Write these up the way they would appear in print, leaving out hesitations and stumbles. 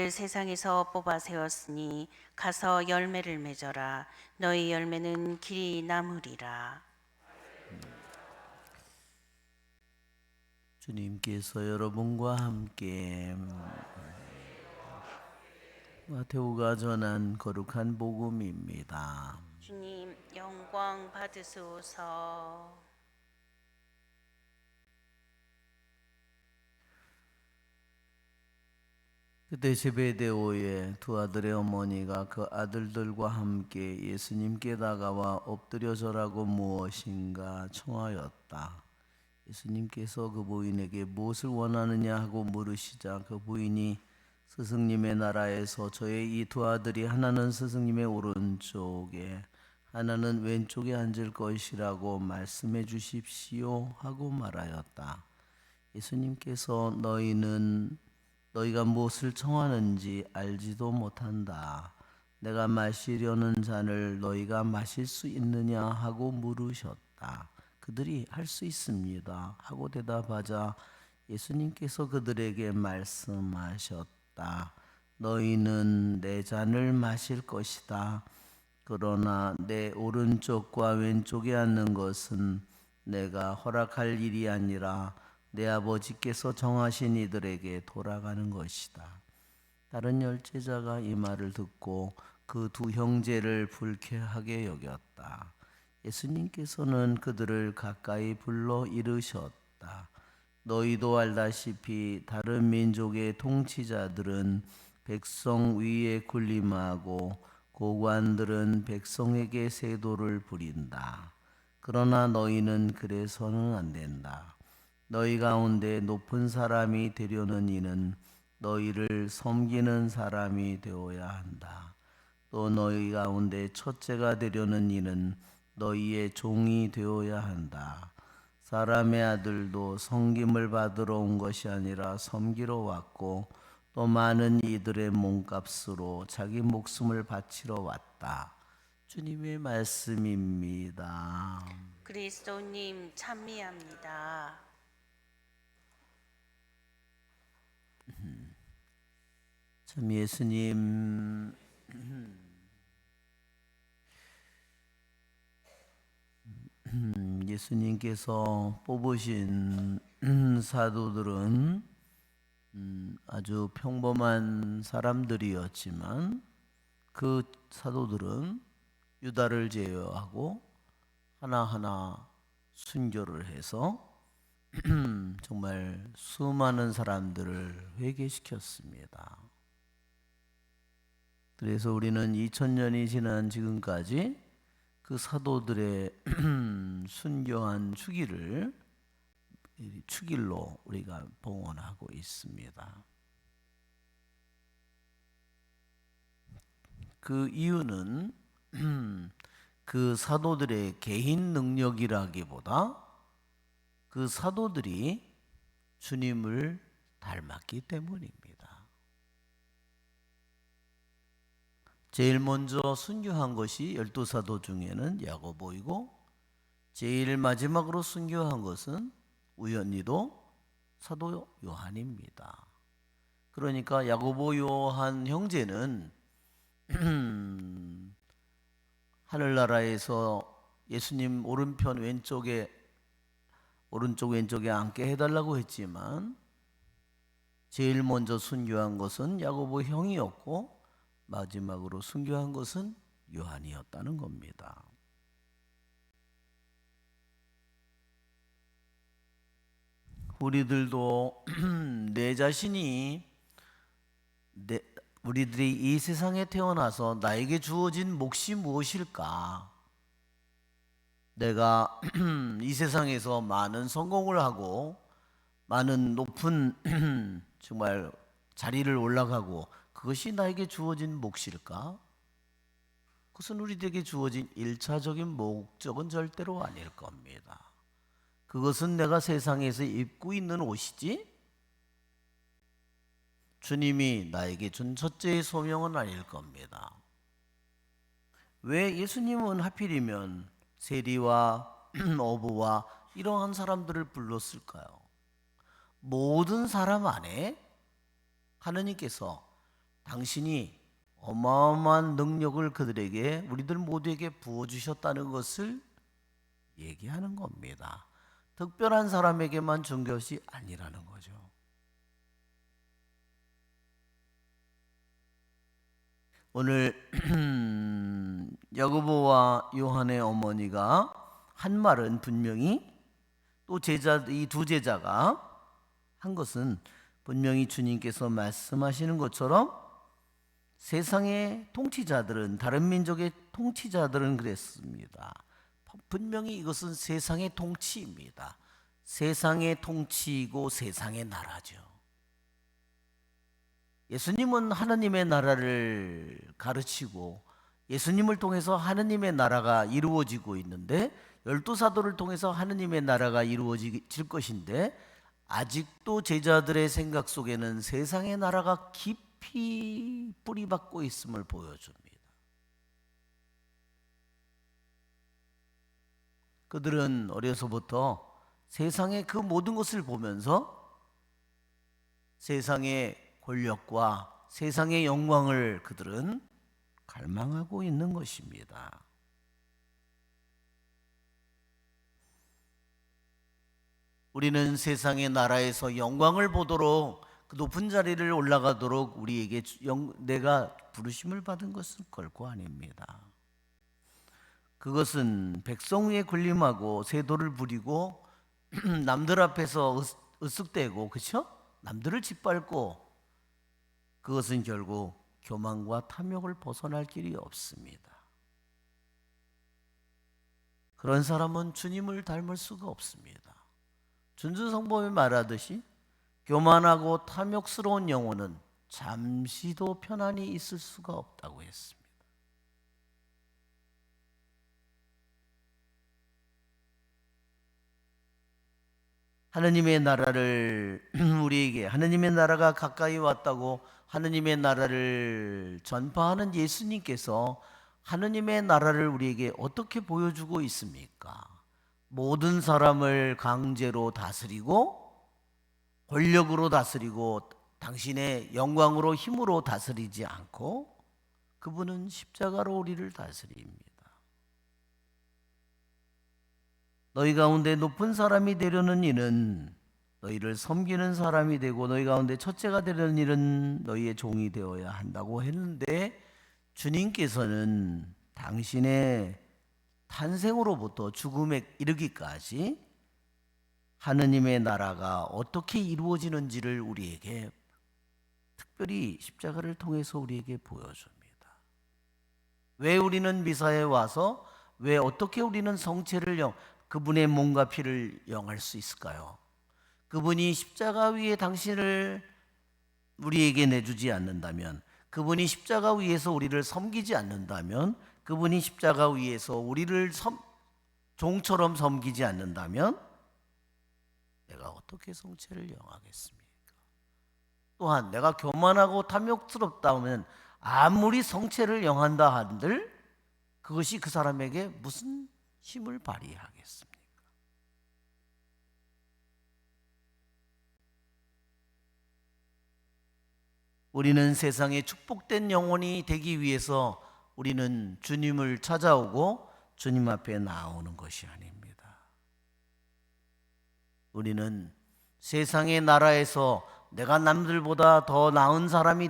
너희를 세상에서 뽑아 세웠으니 가서 열매를 맺어라. 너희 열매는 길이 남으리라. 주님께서 여러분과 함께 마테오가 전한 거룩한 복음입니다. 주님 영광 받으소서. 그때 제베데오의 두 아들의 어머니가 그 아들들과 함께 예수님께 다가와 엎드려 절하고 무엇인가 청하였다. 예수님께서 그 부인에게 무엇을 원하느냐 하고 물으시자 그 부인이 스승님의 나라에서 저의 이 두 아들이 하나는 스승님의 오른쪽에 하나는 왼쪽에 앉을 것이라고 말씀해 주십시오 하고 말하였다. 예수님께서 너희가 무엇을 청하는지 알지도 못한다. 내가 마시려는 잔을 너희가 마실 수 있느냐 하고 물으셨다. 그들이 할 수 있습니다 하고 대답하자 예수님께서 그들에게 말씀하셨다. 너희는 내 잔을 마실 것이다. 그러나 내 오른쪽과 왼쪽에 앉는 것은 내가 허락할 일이 아니라 내 아버지께서 정하신 이들에게 돌아가는 것이다. 다른 열제자가 이 말을 듣고 그 두 형제를 불쾌하게 여겼다. 예수님께서는 그들을 가까이 불러 이르셨다. 너희도 알다시피 다른 민족의 통치자들은 백성 위에 군림하고 고관들은 백성에게 세도를 부린다. 그러나 너희는 그래서는 안 된다. 너희 가운데 높은 사람이 되려는 이는 너희를 섬기는 사람이 되어야 한다. 또 너희 가운데 첫째가 되려는 이는 너희의 종이 되어야 한다. 사람의 아들도 섬김을 받으러 온 것이 아니라 섬기러 왔고 또 많은 이들의 몸값으로 자기 목숨을 바치러 왔다. 주님의 말씀입니다. 그리스도님 찬미합니다. 참 예수님 예수님께서 뽑으신 사도들은 아주 평범한 사람들이었지만 그 사도들은 유다를 제어하고 하나하나 순교를 해서 정말 수많은 사람들을 회개시켰습니다. 그래서 우리는 2000년이 지난 지금까지 그 사도들의 순교한 축일로 우리가 봉헌하고 있습니다. 그 이유는 그 사도들의 개인 능력이라기보다 그 사도들이 주님을 닮았기 때문입니다. 제일 먼저 순교한 것이 12사도 중에는 야고보이고 제일 마지막으로 순교한 것은 우연히도 사도 요한입니다. 그러니까 야고보 요한 형제는 하늘나라에서 예수님 오른쪽 왼쪽에 앉게 해달라고 했지만 제일 먼저 순교한 것은 야고보 형이었고 마지막으로 순교한 것은 요한이었다는 겁니다. 우리들도 내 자신이 우리들이 이 세상에 태어나서 나에게 주어진 몫이 무엇일까? 내가 이 세상에서 많은 성공을 하고 많은 높은 정말 자리를 올라가고 그것이 나에게 주어진 몫일까? 그것은 우리에게 주어진 1차적인 목적은 절대로 아닐 겁니다. 그것은 내가 세상에서 입고 있는 옷이지 주님이 나에게 준 첫째의 소명은 아닐 겁니다. 왜 예수님은 하필이면 세리와 어부와 이러한 사람들을 불렀을까요? 모든 사람 안에 하느님께서 당신이 어마어마한 능력을 그들에게 우리들 모두에게 부어주셨다는 것을 얘기하는 겁니다. 특별한 사람에게만 준 것이 아니라는 거죠. 오늘 야고보와 요한의 어머니가 한 말은 분명히 또 이 두 제자가 한 것은 분명히 주님께서 말씀하시는 것처럼 세상의 통치자들은, 다른 민족의 통치자들은 그랬습니다. 분명히 이것은 세상의 통치입니다. 세상의 통치이고 세상의 나라죠. 예수님은 하나님의 나라를 가르치고 예수님을 통해서 하나님의 나라가 이루어지고 있는데, 12사도를 통해서 하나님의 나라가 이루어질 것인데, 아직도 제자들의 생각 속에는 세상의 나라가 깊이 뿌리박고 있음을 보여줍니다. 그들은 어려서부터 세상의 그 모든 것을 보면서 세상의 권력과 세상의 영광을 그들은 갈망하고 있는 것입니다. 우리는 세상의 나라에서 영광을 보도록 그 높은 자리를 올라가도록 우리에게 내가 부르심을 받은 것은 결코 아닙니다. 그것은 백성 위에 군림하고 세도를 부리고 남들 앞에서 으쓱대고, 그렇죠? 남들을 짓밟고, 그것은 결국 교만과 탐욕을 벗어날 길이 없습니다. 그런 사람은 주님을 닮을 수가 없습니다. 준주성범이 말하듯이 교만하고 탐욕스러운 영혼은 잠시도 편안히 있을 수가 없다고 했습니다. 하느님의 나라를 우리에게, 하느님의 나라가 가까이 왔다고 하느님의 나라를 전파하는 예수님께서 하느님의 나라를 우리에게 어떻게 보여주고 있습니까? 모든 사람을 강제로 다스리고 권력으로 다스리고 당신의 영광으로 힘으로 다스리지 않고, 그분은 십자가로 우리를 다스립니다. 너희 가운데 높은 사람이 되려는 이는 너희를 섬기는 사람이 되고, 너희 가운데 첫째가 되려는 일은 너희의 종이 되어야 한다고 했는데, 주님께서는 당신의 탄생으로부터 죽음에 이르기까지 하느님의 나라가 어떻게 이루어지는지를 우리에게 특별히 십자가를 통해서 우리에게 보여줍니다. 왜 우리는 미사에 와서, 왜 어떻게 우리는 성체를 그분의 몸과 피를 영할 수 있을까요? 그분이 십자가 위에 당신을 우리에게 내주지 않는다면, 그분이 십자가 위에서 우리를 섬기지 않는다면, 그분이 십자가 위에서 우리를 종처럼 섬기지 않는다면 내가 어떻게 성체를 영하겠습니까? 또한 내가 교만하고 탐욕스럽다면 아무리 성체를 영한다 한들 그것이 그 사람에게 무슨 힘을 발휘하겠습니까? 우리는 세상에 축복된 영혼이 되기 위해서 우리는 주님을 찾아오고 주님 앞에 나오는 것이 아닙니다. 우리는 세상의 나라에서 내가 남들보다 더 나은 사람이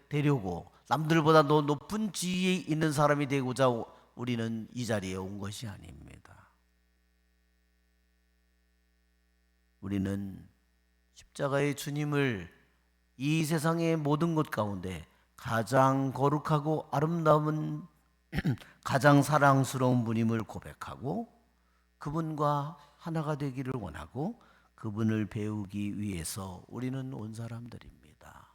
되려고, 남들보다 더 높은 지위에 있는 사람이 되고자 우리는 이 자리에 온 것이 아닙니다. 우리는 십자가의 주님을 이 세상의 모든 것 가운데 가장 거룩하고 아름다운 가장 사랑스러운 분임을 고백하고 그분과 하나가 되기를 원하고 그분을 배우기 위해서 우리는 온 사람들입니다.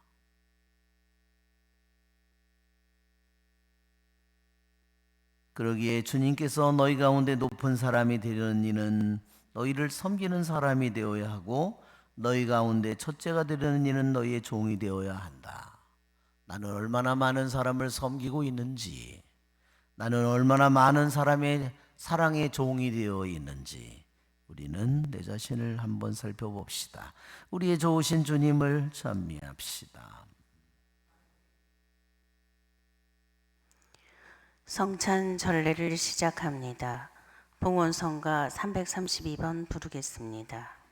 그러기에 주님께서 너희 가운데 높은 사람이 되려는 이는 너희를 섬기는 사람이 되어야 하고, 너희 가운데 첫째가 되려는 이는 너희의 종이 되어야 한다. 나는 얼마나 많은 사람을 섬기고 있는지, 나는 얼마나 많은 사람의 사랑의 종이 되어 있는지 우리는 내 자신을 한번 살펴봅시다. 우리의 좋으신 주님을 찬미합시다. 성찬 전례를 시작합니다. 봉헌성가 332번 부르겠습니다.